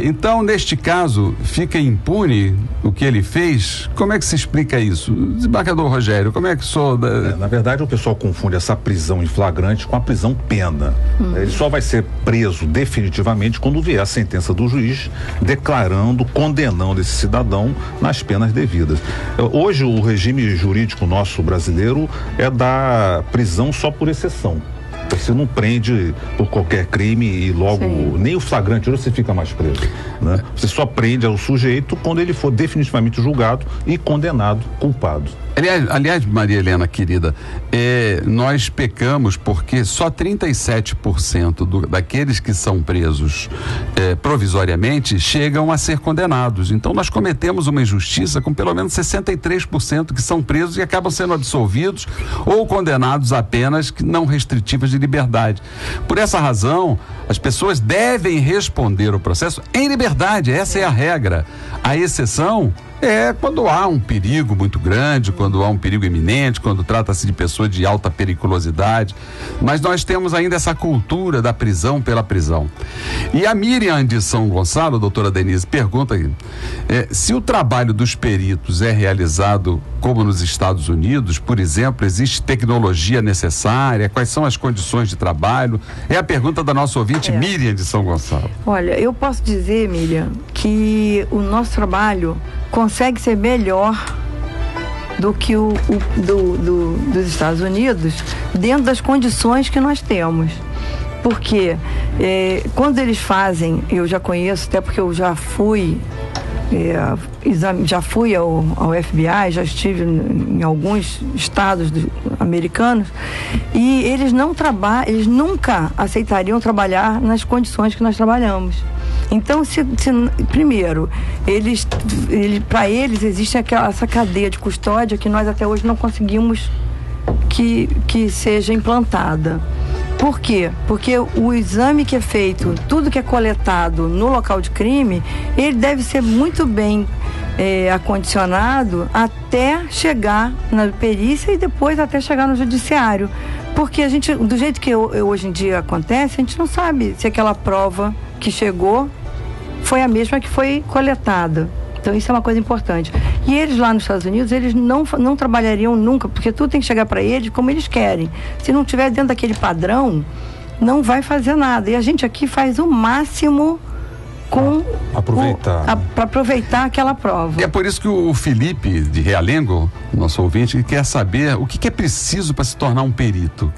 Então, neste caso, fica impune o que ele fez? Como é que se explica isso? Desembargador Rogério, como é que o senhor... Na verdade, o pessoal confunde essa prisão em flagrante com a prisão pena. Ele só vai ser preso definitivamente quando vier a sentença do juiz condenando esse cidadão nas penas devidas. Hoje, o regime jurídico nosso brasileiro é da prisão só por exceção. Você não prende por qualquer crime e logo, nem o flagrante você fica mais preso, né? Você só prende o sujeito quando ele for definitivamente julgado e condenado, culpado. Aliás, Maria Helena, querida, nós pecamos porque só 37% daqueles que são presos provisoriamente chegam a ser condenados. Então nós cometemos uma injustiça com pelo menos 63% que são presos e acabam sendo absolvidos ou condenados a penas não restritivas de liberdade. Por essa razão, as pessoas devem responder o processo em liberdade, essa é a regra. A exceção é quando há um perigo muito grande, quando há um perigo iminente, quando trata-se de pessoa de alta periculosidade. Mas nós temos ainda essa cultura da prisão pela prisão. E a Miriam de São Gonçalo, doutora Denise, pergunta aqui, se o trabalho dos peritos é realizado como nos Estados Unidos, por exemplo, existe tecnologia necessária? Quais são as condições de trabalho? É a pergunta da nossa ouvinte Miriam de São Gonçalo. Olha, eu posso dizer, Miriam, que o nosso trabalho consegue ser melhor do que dos Estados Unidos, dentro das condições que nós temos. Porque quando eles fazem, eu já conheço, até porque eu já fui ao FBI, já estive em alguns estados americanos, e eles nunca aceitariam trabalhar nas condições que nós trabalhamos. Então, primeiro, para eles existe essa cadeia de custódia que nós até hoje não conseguimos que seja implantada. Por quê? Porque o exame que é feito, tudo que é coletado no local de crime, ele deve ser muito bem acondicionado até chegar na perícia e depois até chegar no judiciário. Porque a gente, do jeito que hoje em dia acontece, a gente não sabe se aquela prova que chegou foi a mesma que foi coletada. Então isso é uma coisa importante. E eles lá nos Estados Unidos, eles não trabalhariam nunca, porque tudo tem que chegar para eles como eles querem. Se não tiver dentro daquele padrão, não vai fazer nada. E a gente aqui faz o máximo para aproveitar aquela prova. E é por isso que o Felipe de Realengo, nosso ouvinte, quer saber o que é preciso para se tornar um perito.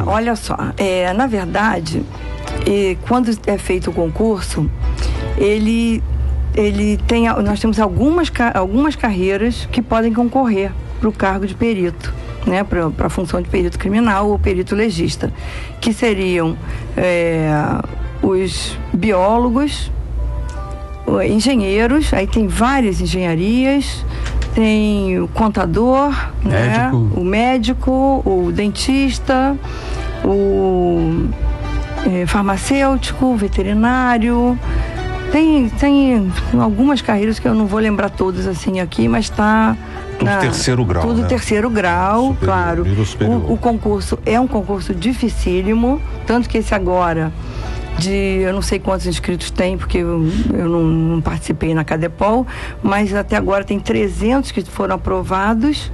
Olha só, na verdade, quando é feito o concurso, nós temos algumas carreiras que podem concorrer para o cargo de perito, né, para a função de perito criminal ou perito legista, que seriam os biólogos, engenheiros, aí tem várias engenharias, tem o contador, né, o médico, o dentista, o farmacêutico, o veterinário. Tem algumas carreiras que eu não vou lembrar todas assim aqui, mas está tudo terceiro grau. Tudo, né? Terceiro grau, superior, claro. O concurso é um concurso dificílimo, tanto que esse agora, eu não sei quantos inscritos tem, porque eu não participei na Cadepol, mas até agora tem 300 que foram aprovados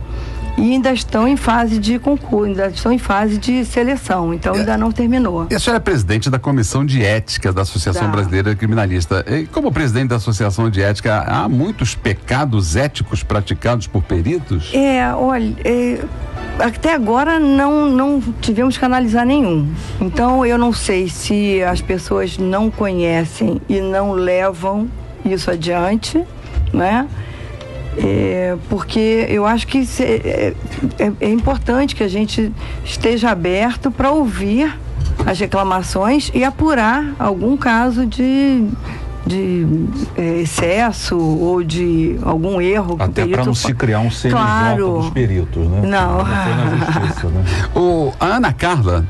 e ainda estão em fase de concurso, ainda estão em fase de seleção, então ainda não terminou. E a senhora é presidente da Comissão de Ética da Associação Brasileira de Criminalista. E como presidente da Associação de Ética, há muitos pecados éticos praticados por peritos? Olha, até agora não tivemos que analisar nenhum. Então eu não sei se as pessoas não conhecem e não levam isso adiante, né? Porque eu acho que é importante que a gente esteja aberto para ouvir as reclamações e apurar algum caso de excesso ou de algum erro. Até para não se criar um CNJ dos peritos, né? Não. Na justiça, né? A Ana Carla,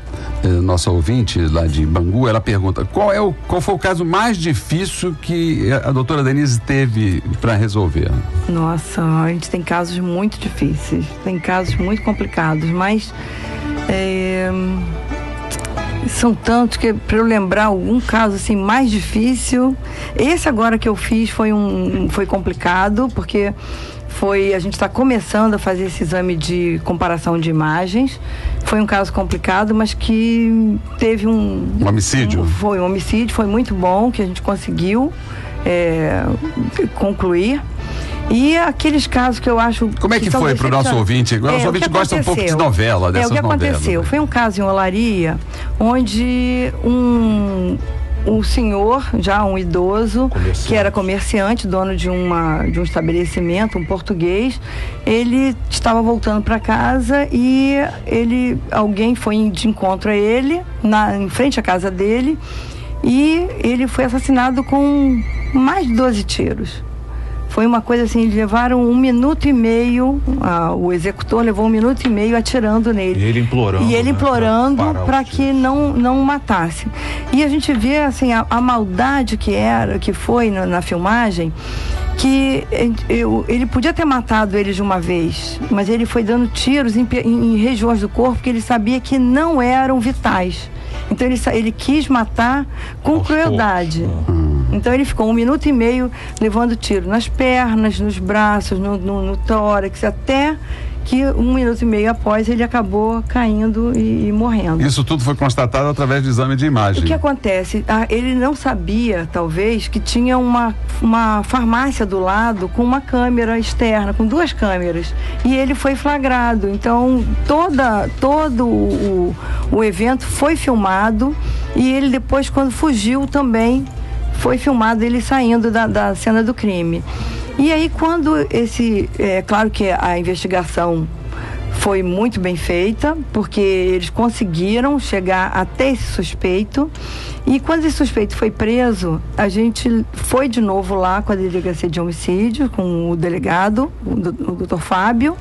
nossa ouvinte lá de Bangu, ela pergunta qual foi o caso mais difícil que a doutora Denise teve para resolver? Nossa, a gente tem casos muito difíceis, tem casos muito complicados, mas são tantos que, para eu lembrar algum caso assim mais difícil, esse agora que eu fiz foi complicado, porque a gente está começando a fazer esse exame de comparação de imagens. Foi um caso complicado, mas que teve um homicídio. Foi um homicídio, foi muito bom que a gente conseguiu concluir. E aqueles casos que eu acho... Como é que foi para o nosso ouvinte? O nosso ouvinte gosta um pouco de novela, dessas novelas. O que aconteceu? Foi um caso em Olaria, onde um senhor, já um idoso, que era comerciante, dono de um estabelecimento, um português, ele estava voltando para casa e alguém foi de encontro a ele, em frente à casa dele, e ele foi assassinado com mais de 12 tiros. Foi uma coisa assim, eles levaram 1 minuto e meio, o executor levou 1 minuto e meio atirando nele. E ele implorando. Para que não matasse. E a gente vê assim, a maldade que foi na filmagem, que ele podia ter matado eles de uma vez, mas ele foi dando tiros em regiões do corpo que ele sabia que não eram vitais. Então ele quis matar com crueldade. Então ele ficou 1 minuto e meio levando tiro nas pernas, nos braços, no tórax, até que 1 minuto e meio após ele acabou caindo e morrendo. Isso tudo foi constatado através de exame de imagem. O que acontece? Ele não sabia, talvez, que tinha uma farmácia do lado com uma câmera externa, com 2 câmeras. E ele foi flagrado. Então, todo o evento foi filmado e ele depois, quando fugiu, também foi filmado ele saindo da cena do crime. E aí, quando claro que a investigação foi muito bem feita, porque eles conseguiram chegar até esse suspeito, e quando esse suspeito foi preso, a gente foi de novo lá com a delegacia de homicídio, com o delegado, o doutor Fábio,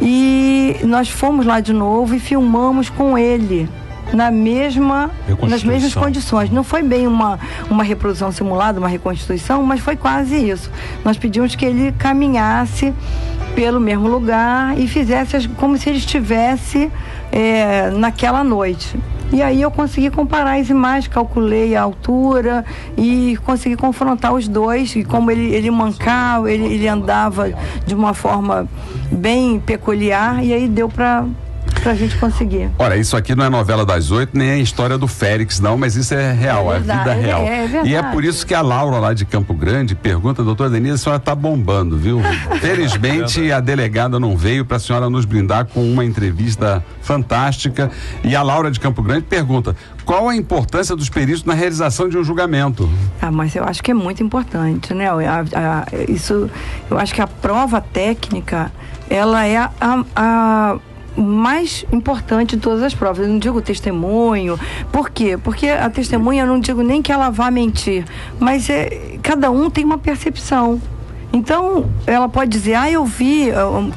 e nós fomos lá de novo e filmamos com ele nas mesmas condições. Não foi bem uma reprodução simulada, uma reconstituição, mas foi quase isso. Nós pedimos que ele caminhasse pelo mesmo lugar e fizesse como se ele estivesse naquela noite. E aí eu consegui comparar as imagens, calculei a altura e consegui confrontar os dois. E como ele mancava, ele andava de uma forma bem peculiar, e aí deu pra gente conseguir. Olha, isso aqui não é novela das 8, nem é a história do Félix, não, mas isso é real, é vida real. É verdade. E é por isso que a Laura lá de Campo Grande pergunta, doutora Denise, a senhora tá bombando, viu? Felizmente a delegada não veio para a senhora nos brindar com uma entrevista fantástica, e a Laura de Campo Grande pergunta: qual a importância dos peritos na realização de um julgamento? Mas eu acho que é muito importante, né? Eu acho que a prova técnica, ela é a mais importante de todas as provas. Eu não digo testemunho. Por quê? Porque a testemunha, eu não digo nem que ela vá mentir, mas cada um tem uma percepção. Então, ela pode dizer, eu vi,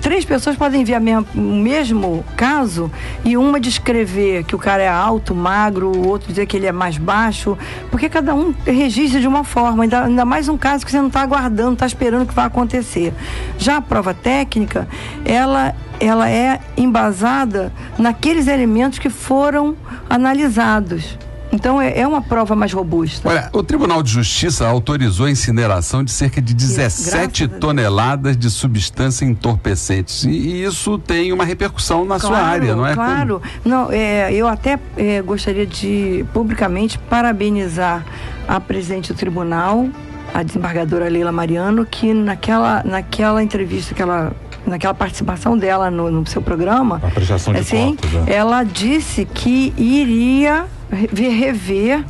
3 pessoas podem ver o mesmo caso, e uma descrever que o cara é alto, magro, o outro dizer que ele é mais baixo, porque cada um registra de uma forma, ainda mais um caso que você não está aguardando, está esperando que vai acontecer. Já a prova técnica, ela é embasada naqueles elementos que foram analisados. Então é uma prova mais robusta. Olha, o Tribunal de Justiça autorizou a incineração de cerca de 17 toneladas de substâncias entorpecentes. E isso tem uma repercussão na sua área, não é? Claro. Não, eu até gostaria de publicamente parabenizar a presidente do tribunal, a desembargadora Leila Mariano, que naquela entrevista naquela participação dela no seu programa, a prestação de contas, ela disse que iria rever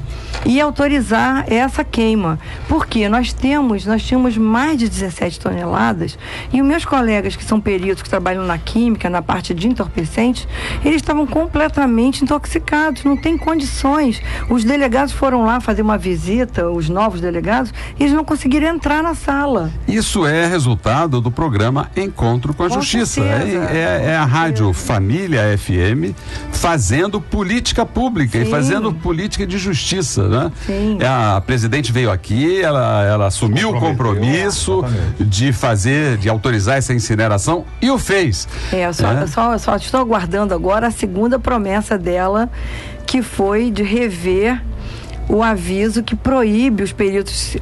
e autorizar essa queima. Porque nós tínhamos mais de 17 toneladas, e os meus colegas que são peritos, que trabalham na química, na parte de entorpecentes, eles estavam completamente intoxicados, não tem condições. Os delegados foram lá fazer uma visita, os novos delegados, e eles não conseguiram entrar na sala. Isso é resultado do programa Encontro com a Justiça. É a Rádio Família FM fazendo política pública. Sim. E fazendo política de justiça, né? Sim. A presidente veio aqui, ela assumiu o compromisso de autorizar essa incineração, e o fez. Eu só estou aguardando agora a segunda promessa dela, que foi de rever o aviso que proíbe os peritos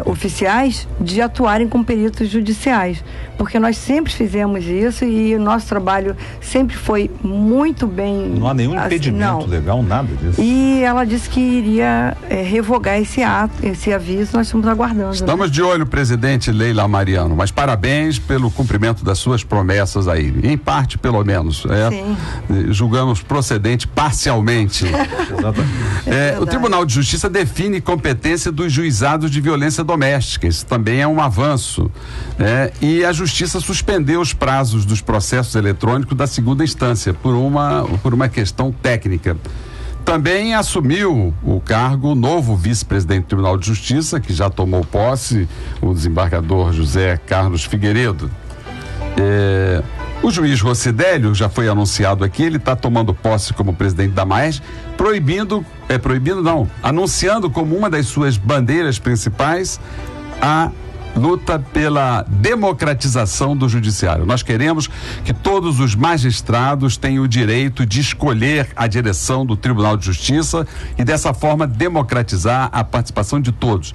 oficiais de atuarem como peritos judiciais, porque nós sempre fizemos isso e o nosso trabalho sempre foi muito bem. Não há nenhum impedimento legal, nada disso. E ela disse que iria revogar esse aviso. Nós estamos aguardando. Estamos de olho, presidente Leila Mariano, mas parabéns pelo cumprimento das suas promessas aí, em parte pelo menos. Sim. Julgamos procedente parcialmente. Exatamente. O Tribunal de Justiça define competência dos juizados de violência doméstica. Isso também é um avanço. E a Justiça suspendeu os prazos dos processos eletrônicos da segunda instância por uma questão técnica. Também assumiu o cargo o novo vice-presidente do Tribunal de Justiça, que já tomou posse, o desembargador José Carlos Figueiredo. O juiz Rocidélio, já foi anunciado aqui, ele está tomando posse como presidente da MAES, anunciando como uma das suas bandeiras principais a luta pela democratização do judiciário. Nós queremos que todos os magistrados tenham o direito de escolher a direção do Tribunal de Justiça e dessa forma democratizar a participação de todos.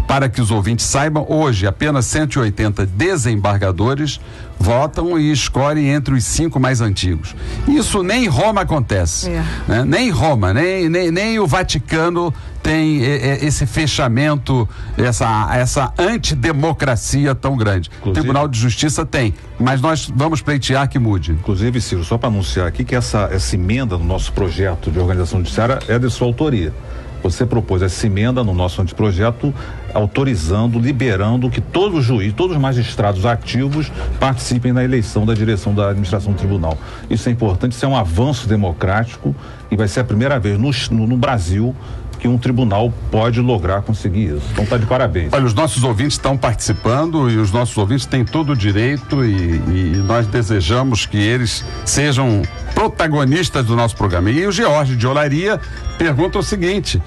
Para que os ouvintes saibam, hoje apenas 180 desembargadores votam e escolhem entre os 5 mais antigos. Isso nem em Roma acontece. Né? Nem em Roma, nem o Vaticano tem esse fechamento, essa antidemocracia tão grande. O Tribunal de Justiça tem, mas nós vamos pleitear que mude. Inclusive, Ciro, só para anunciar aqui que essa emenda no nosso projeto de organização judiciária é de sua autoria. Você propôs essa emenda no nosso anteprojeto, autorizando, liberando que todos os juízes, todos os magistrados ativos participem da eleição da direção da administração do tribunal. Isso é importante, isso é um avanço democrático e vai ser a primeira vez no Brasil que um tribunal pode lograr conseguir isso. Então tá de parabéns. Olha, os nossos ouvintes estão participando e os nossos ouvintes têm todo o direito e nós desejamos que eles sejam protagonistas do nosso programa. E o George de Olaria pergunta o seguinte,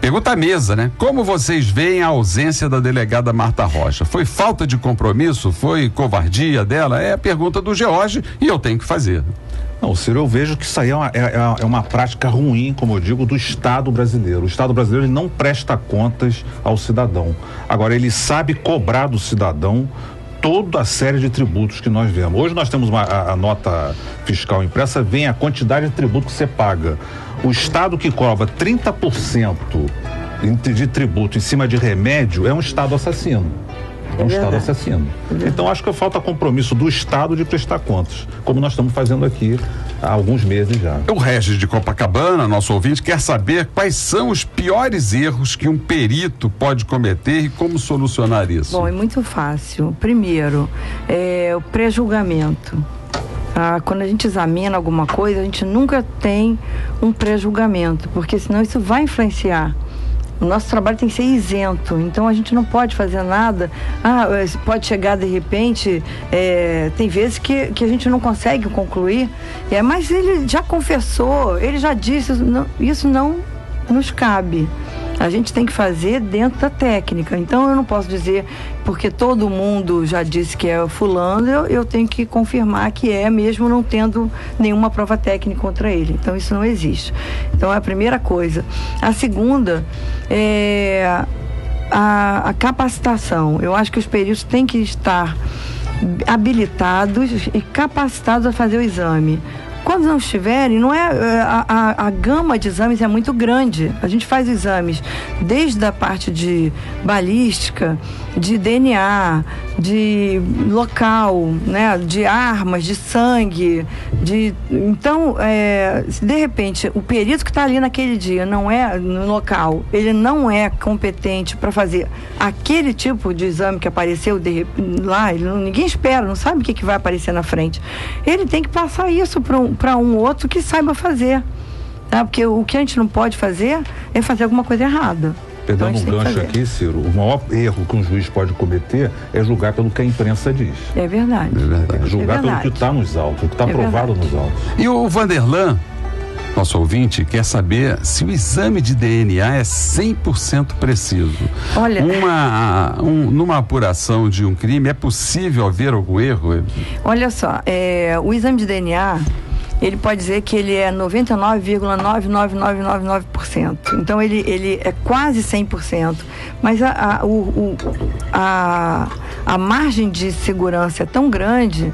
pergunta à mesa, né? Como vocês veem a ausência da delegada Marta Rocha? Foi falta de compromisso? Foi covardia dela? É a pergunta do George e eu tenho que fazer. Não, Ciro, eu vejo que isso aí é uma prática ruim, como eu digo, do Estado brasileiro. O Estado brasileiro ele não presta contas ao cidadão. Agora, ele sabe cobrar do cidadão toda a série de tributos que nós vemos. Hoje nós temos a nota fiscal impressa, vem a quantidade de tributo que você paga. O Estado que cobra 30% de tributo em cima de remédio é um Estado assassino. É um Estado assassino. Então acho que falta compromisso do Estado de prestar contas, como nós estamos fazendo aqui há alguns meses já. O Regis de Copacabana, nosso ouvinte, quer saber quais são os piores erros que um perito pode cometer e como solucionar isso. Bom, é muito fácil. Primeiro, o pré-julgamento. Quando a gente examina alguma coisa, a gente nunca tem um pré-julgamento, porque senão isso vai influenciar. O nosso trabalho tem que ser isento, então a gente não pode fazer nada. Pode chegar de repente, tem vezes que a gente não consegue concluir, mas ele já confessou, ele já disse, isso não nos cabe. A gente tem que fazer dentro da técnica. Então eu não posso dizer, porque todo mundo já disse que é fulano, eu tenho que confirmar que é, mesmo não tendo nenhuma prova técnica contra ele. Então isso não existe. Então é a primeira coisa. A segunda é a capacitação. Eu acho que os peritos têm que estar habilitados e capacitados a fazer o exame. Quando não estiverem, não é a gama de exames é muito grande. A gente faz exames desde a parte de balística, de DNA, de local, né, de armas, de sangue, então, de repente, o perito que está ali naquele dia não é no local, ele não é competente para fazer aquele tipo de exame que apareceu lá, ninguém espera, não sabe o que vai aparecer na frente. Ele tem que passar isso para um outro que saiba fazer, tá? Porque o que a gente não pode fazer é fazer alguma coisa errada. Pegando um gancho aqui, Ciro, o maior erro que um juiz pode cometer é julgar pelo que a imprensa diz. É verdade. Tem que julgar pelo que está nos autos, o que está provado nos autos. E o Vanderlan, nosso ouvinte, quer saber se o exame de DNA é 100% preciso. Olha, numa apuração de um crime, é possível haver algum erro? Olha só, o exame de DNA, ele pode dizer que ele é 99,99999%. Então ele é quase 100%. Mas a margem de segurança é tão grande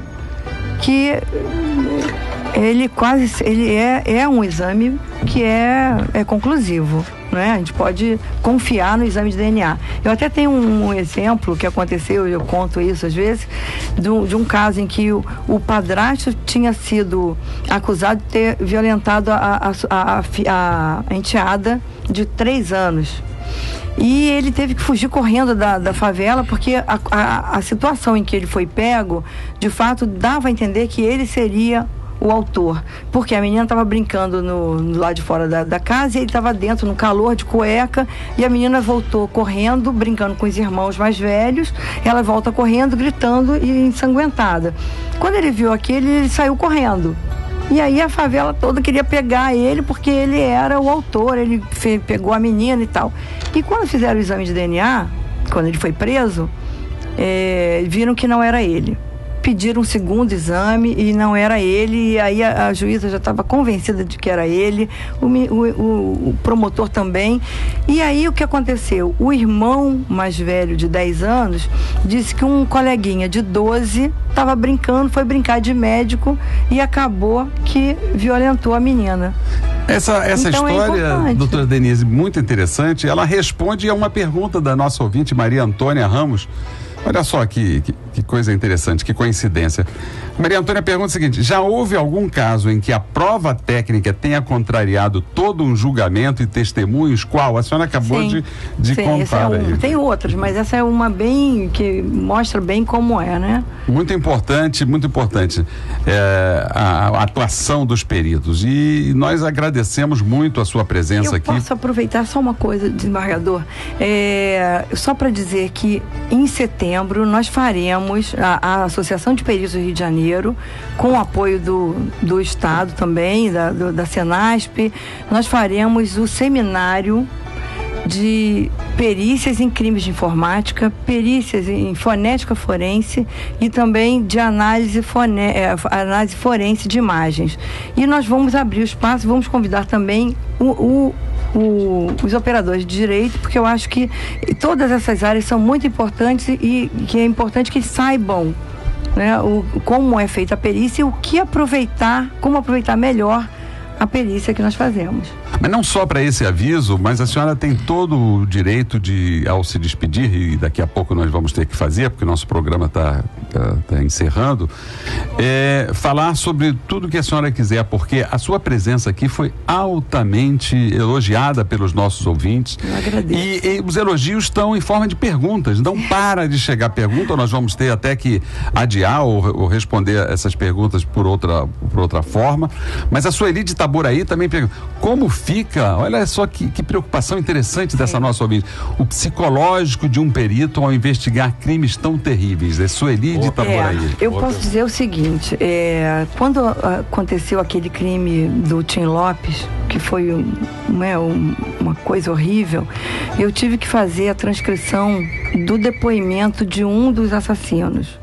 que ele é um exame que é conclusivo, né? A gente pode confiar no exame de DNA. Eu até tenho um exemplo que aconteceu, eu conto isso às vezes, de um caso em que o padrasto tinha sido acusado de ter violentado a enteada de 3 anos. E ele teve que fugir correndo da favela, porque a situação em que ele foi pego, de fato, dava a entender que ele seria o autor, porque a menina estava brincando no lado de fora da casa e ele estava dentro no calor de cueca, e a menina voltou correndo, brincando com os irmãos mais velhos. Ela volta correndo, gritando e ensanguentada. Quando ele viu aquilo, ele saiu correndo. E aí a favela toda queria pegar ele, porque ele era o autor, ele pegou a menina e tal. E quando fizeram o exame de DNA, quando ele foi preso, viram que não era ele. Pediram um segundo exame e não era ele, e aí a juíza já estava convencida de que era ele, o promotor também. E aí o que aconteceu? O irmão mais velho, de 10 anos, disse que um coleguinha de 12 estava brincando, foi brincar de médico e acabou que violentou a menina. Essa Então, história, doutora Denise, muito interessante. Ela responde a uma pergunta da nossa ouvinte, Maria Antônia Ramos. Olha só que coisa interessante, que coincidência. Maria Antônia pergunta o seguinte: já houve algum caso em que a prova técnica tenha contrariado todo um julgamento e testemunhos? Qual? A senhora acabou de contar. Tem outras, mas essa é uma bem que mostra bem como é, né? Muito importante a atuação dos peritos, e nós agradecemos muito a sua presença aqui. Eu posso aproveitar só uma coisa, desembargador, só para dizer que em setembro nós faremos, a Associação de Peritos do Rio de Janeiro, com o apoio do Estado também, da Senasp, nós faremos o seminário perícias em crimes de informática, perícias em fonética forense e também de análise forense de imagens. E nós vamos abrir o espaço, vamos convidar também os operadores de direito, porque eu acho que todas essas áreas são muito importantes e que é importante que saibam, né, como é feita a perícia e o que aproveitar, como aproveitar melhor a perícia que nós fazemos. Mas não só para esse aviso, mas a senhora tem todo o direito de, ao se despedir, e daqui a pouco nós vamos ter que fazer, porque o nosso programa está encerrando, falar sobre tudo que a senhora quiser, porque a sua presença aqui foi altamente elogiada pelos nossos ouvintes. Eu agradeço. E os elogios estão em forma de perguntas, não para de chegar pergunta, nós vamos ter até que adiar ou responder essas perguntas por outra forma, mas a Sueli de Itaboraí também pergunta, como fica, olha só que preocupação interessante dessa nossa ouvinte, o psicológico de um perito ao investigar crimes tão terríveis. É Sueli de Itaboraí. Eu posso dizer o seguinte, quando aconteceu aquele crime do Tim Lopes, que foi uma coisa horrível, eu tive que fazer a transcrição do depoimento de um dos assassinos.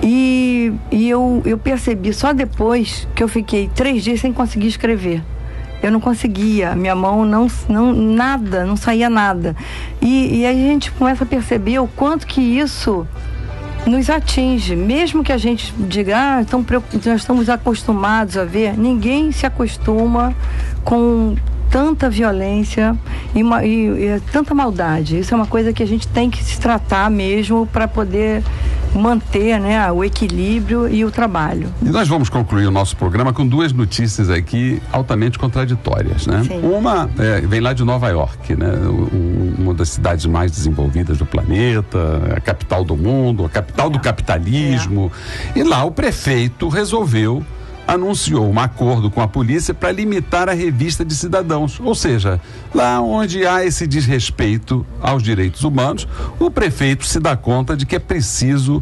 E eu percebi só depois que eu fiquei 3 dias sem conseguir escrever. Eu não conseguia, minha mão não saía nada. E aí a gente começa a perceber o quanto que isso nos atinge. Mesmo que a gente diga, nós estamos acostumados a ver, ninguém se acostuma com tanta violência e tanta maldade. Isso é uma coisa que a gente tem que se tratar mesmo para poder manter, né, o equilíbrio e o trabalho. E nós vamos concluir o nosso programa com 2 notícias aqui altamente contraditórias, né? Sim. Uma vem lá de Nova York, né? Uma das cidades mais desenvolvidas do planeta, a capital do mundo, a capital do capitalismo. E lá o prefeito anunciou um acordo com a polícia para limitar a revista de cidadãos. Ou seja, lá onde há esse desrespeito aos direitos humanos, o prefeito se dá conta de que é preciso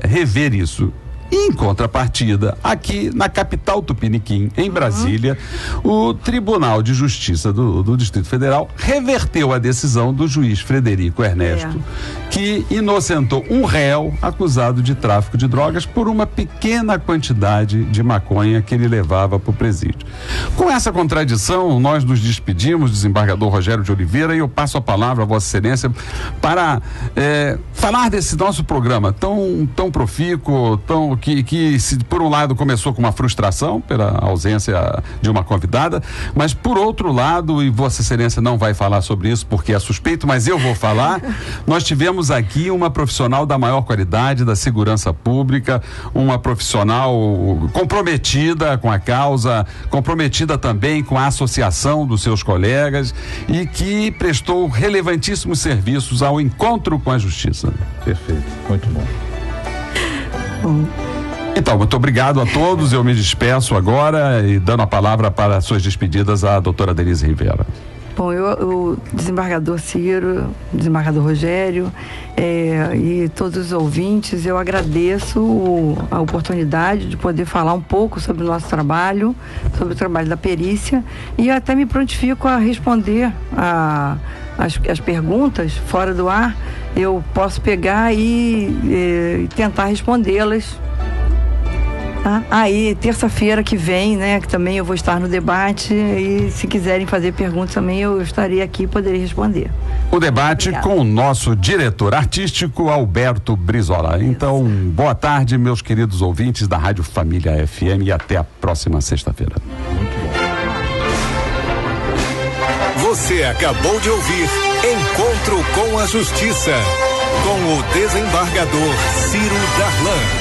rever isso. E, em contrapartida, aqui na capital tupiniquim, em Brasília, o Tribunal de Justiça do Distrito Federal reverteu a decisão do juiz Frederico Ernesto, que inocentou um réu acusado de tráfico de drogas por uma pequena quantidade de maconha que ele levava para o presídio. Com essa contradição, nós nos despedimos, desembargador Rogério de Oliveira, e eu passo a palavra a Vossa Excelência para falar desse nosso programa tão profícuo, que por um lado começou com uma frustração pela ausência de uma convidada, mas por outro lado, e Vossa Excelência não vai falar sobre isso porque é suspeito, mas eu vou falar, nós tivemos aqui uma profissional da maior qualidade da segurança pública, uma profissional comprometida com a causa, comprometida também com a associação dos seus colegas e que prestou relevantíssimos serviços ao encontro com a justiça. Perfeito, muito bom. Então, muito obrigado a todos, eu me despeço agora e dando a palavra para suas despedidas à doutora Denise Rivera. Bom, o desembargador Ciro, desembargador Rogério e todos os ouvintes, eu agradeço a oportunidade de poder falar um pouco sobre o nosso trabalho, sobre o trabalho da perícia, e até me prontifico a responder as perguntas fora do ar. Eu posso pegar e tentar respondê-las. Aí, terça-feira que vem, né, que também eu vou estar no debate, e se quiserem fazer perguntas também, eu estarei aqui e poderei responder. O debate com o nosso diretor artístico, Alberto Brizola. Então, boa tarde, meus queridos ouvintes da Rádio Família FM, e até a próxima sexta-feira. Você acabou de ouvir Encontro com a Justiça, com o desembargador Ciro Darlan.